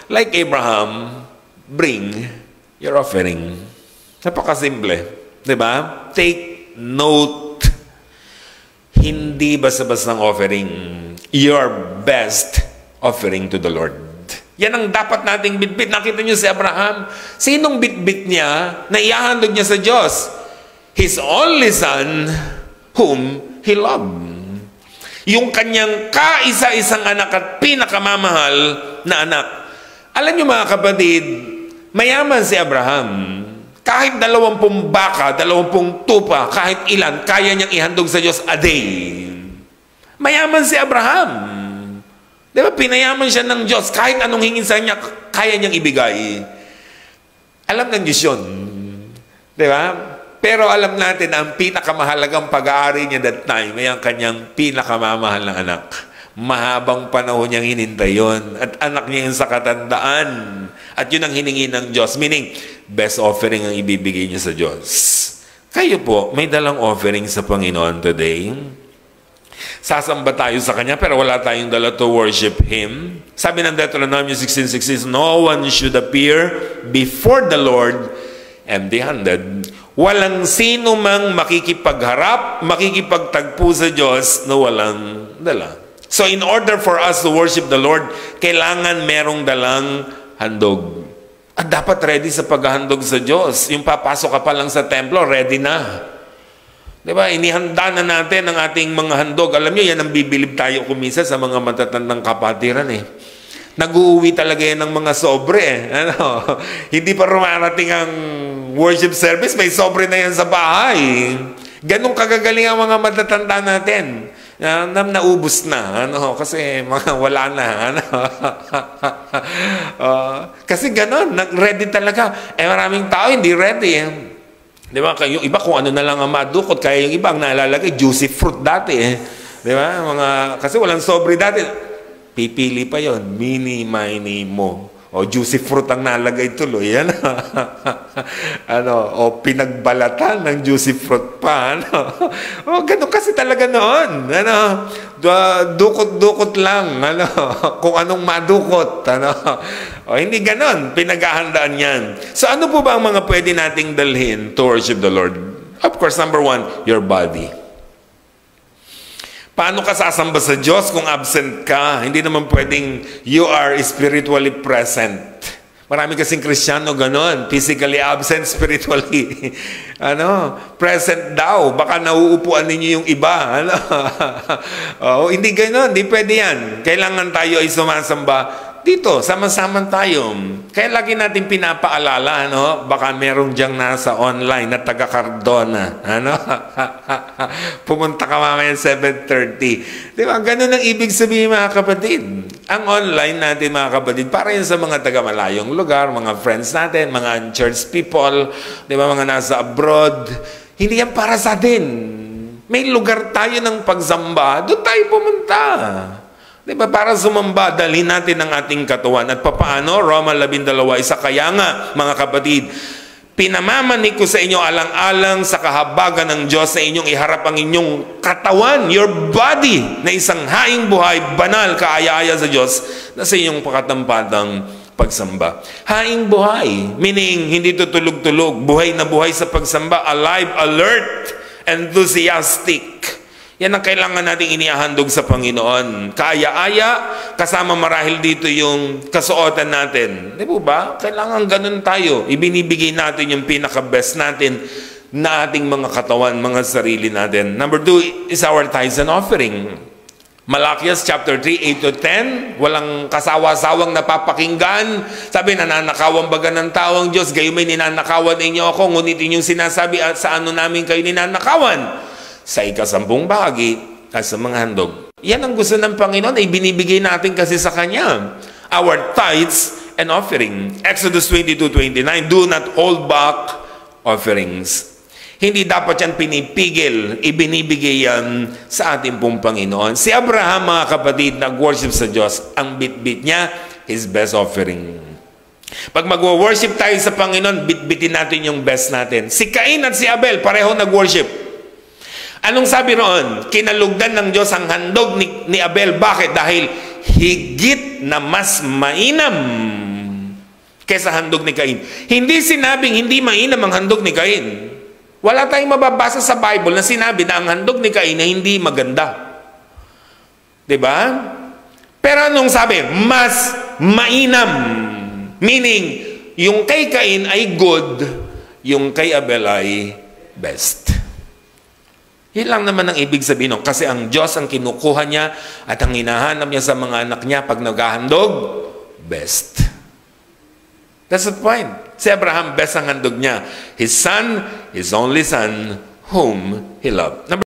Like Abraham, bring your offering. Napakasimple. Diba? Take note. Hindi basta-basta ng offering. Your best offering to the Lord. Yan ang dapat nating bitbit. Nakita niyo si Abraham. Sinong bitbit niya na ihahandog niya sa Diyos? His only son whom he loved. Yung kanyang kaisa-isang anak at pinakamamahal na anak. Alam niyo mga kapatid, mayaman si Abraham. Kahit 20 baka, 20 tupa, kahit ilan, kaya niyang ihandog sa Diyos a day. Mayaman si Abraham. Di ba? Pinayaman siya ng Diyos. Kahit anong hingin sa niya, kaya niyang ibigay. Alam ng Diyos yun. Di ba? Pero alam natin, ang pinakamahalagang pag-aari niya that time ay ang kanyang pinakamamahal na anak. Mahabang panahon niyang hinintay yun. At anak niya yun sa katandaan. At yun ang hiningi ng Diyos. Meaning, best offering ang ibibigay niya sa Diyos. Kayo po, may dalang offering sa Panginoon today. Sasamba tayo sa Kanya, pero wala tayong dala to worship Him. Sabi ng Deuteronomy 16:6, no one should appear before the Lord empty-handed. Walang sino mang makikipagharap, makikipagtagpo sa Diyos na walang dala. So in order for us to worship the Lord, kailangan merong dalang handog. At dapat ready sa paghahandog sa Diyos. Yung papasok ka pa lang sa templo, ready na. Diba? Inihanda na natin ang ating mga handog. Alam nyo, yan ang bibilib tayo kumisa sa mga matatandang kapatiran eh. Nag-uuwi talaga yan ng mga sobre eh. Ano? Hindi pa rumarating ang worship service, may sobre na yan sa bahay. Ganong kagagaling ang mga matatanda natin. Naubos na. Ano? Kasi mga wala na. Ano? Kasi ganon, ready talaga. Eh maraming tao hindi ready eh. Di ba? Yung iba kung ano na lang ang madukot, kaya yung iba ang nalalagay, juicy fruit dati eh. Di ba? Kasi walang sobre dati. Pipili pa yon, mini, mini, mo. O juicy fruit ang nalagay tuloy. Ano? O pinagbalatan ng juicy fruit pa. Ano? O ganun kasi talaga noon. Ano? Dukot-dukot lang. Ano? Kung anong madukot. Ano? O hindi ganun. Pinaghahandaan yan. So ano po ba ang mga pwede nating dalhin to worship the Lord? Of course, number 1, your body. Paano ka sasamba sa Diyos kung absent ka? Hindi naman pwedeng you are spiritually present. Marami kasing Kristiyano ganon. Physically absent, spiritually present daw. Baka nauupuan ninyo yung iba. Hindi ganon. Hindi pwede yan. Kailangan tayo ay sumasamba dito, sama-sama tayo. Kaya lagi natin pinapaalala, baka merong diyang nasa online na taga Cardona. Pumunta ka mamaya 7:30. Di ba? Ganun ang ibig sabihin, mga kapatid. Ang online natin, mga kapatid, para yun sa mga taga malayong lugar, mga friends natin, mga unchurched people, di ba, mga nasa abroad. Hindi yan para sa atin. May lugar tayo ng pagsamba, doon tayo pumunta. Diba? Para sumamba, dalhin natin ang ating katawan. At papaano? Roma 12:1. Kaya nga, mga kapatid, pinamamanik ko sa inyo alang-alang sa kahabagan ng Diyos sa inyong iharap ang inyong katawan, your body, na isang haing buhay, banal, kaaya-aya sa Diyos, na sa inyong pakatampatang pagsamba. Haing buhay, meaning hindi tutulog-tulog, buhay na buhay sa pagsamba, alive, alert, enthusiastic. Yan ang kailangan nating inihahandog sa Panginoon. Kaaya-aya, kasama marahil dito yung kasuotan natin. Di ba? Kailangan ganun tayo. Ibinibigay natin yung pinaka-best natin na ating mga katawan, mga sarili natin. Number 2 is our tithes and offering. Malakias chapter 3, 8-10, walang kasawa-sawang napapakinggan. Sabi, nananakawan baga ng tawang Diyos, gayon may ninanakawan ninyo ako, ngunit inyong sinasabi at sa ano namin kayo ninanakawan. Sa ika-10 bahagi at sa mga handog. Yan ang gusto ng Panginoon ay binibigay natin kasi sa Kanya. Our tithes and offering. Exodus 22:29, do not hold back offerings. Hindi dapat yan pinipigil, ibinibigay yan sa ating pong Panginoon. Si Abraham, mga kapatid, nag-worship sa Diyos. Ang bit-bit niya, his best offering. Pag mag-worship tayo sa Panginoon, bit-bitin natin yung best natin. Si Cain at si Abel, pareho nag-worship. Anong sabi roon? Kinalugdan ng Diyos ang handog ni Abel. Bakit? Dahil higit na mas mainam kaysa handog ni Cain. Hindi sinabing hindi mainam ang handog ni Cain. Wala tayong mababasa sa Bible na sinabi na ang handog ni Cain na hindi maganda. Diba? Pero anong sabi? Mas mainam. Meaning, yung kay Cain ay good, yung kay Abel ay best. Yun lang naman ang ibig sabihin nun. Kasi ang Diyos ang kinukuha niya at ang hinahanap niya sa mga anak niya pag naghahandog, best. That's the point. Si Abraham, best ang handog niya. His son, his only son, whom he loved.